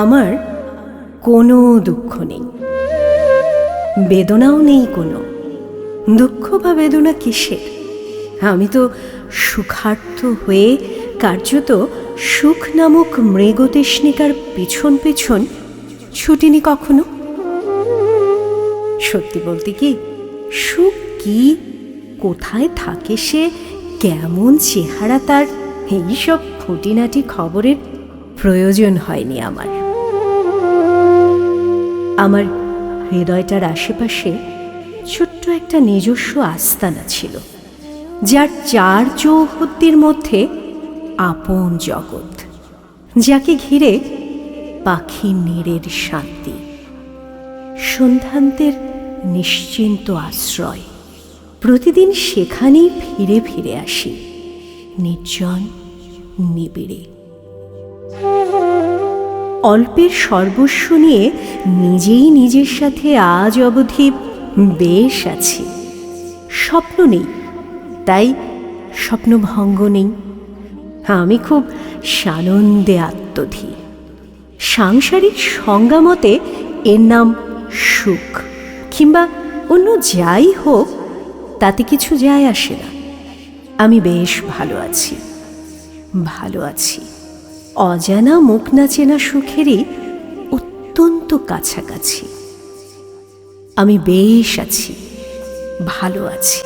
আমার কোনো দুঃখ নেই, বেদনাও নেই কোনো। দুঃখ বা বেদনা কিসের? আমি তো সুখার্ত হয়ে কার্যত সুখ নামক মৃগতৃষ্ণিকার পিছন পিছন ছুটিনি কখনো। সত্যি বলতে কি, সুখ কি, কোথায় থাকে সে, কেমন চেহারা তার, এইসব খুঁটিনাটি খবরের প্রয়োজন হয়নি আমার। আমার হৃদয়টার আশেপাশে ছোট্ট একটা নিজস্ব আস্তানা ছিল, যার চার চৌহদ্দির মধ্যে আপন জগৎ, যাকে ঘিরে পাখি নীড়ের শান্তি, সন্ধ্যান্তের নিশ্চিন্ত আশ্রয়। প্রতিদিন সেখানেই ফিরে ফিরে আসি, নির্জন নিবিড়ে। অল্পের সর্বস্ব নিয়ে নিজেই নিজের সাথে আজ অবধি বেশ আছি। স্বপ্ন নেই, তাই স্বপ্নভঙ্গ নেই। আমি খুব সানন্দে আত্মধী। সাংসারিক সংজ্ঞা মতে এর নাম সুখ, কিংবা অন্য যাই হোক, তাতে কিছু যায় আসে না। আমি বেশ ভালো আছি, ভালো আছি। অজানা মুখ না চেনা সুখেরই অত্যন্ত কাছাকাছি। আমি বেশ আছি, ভালো আছি।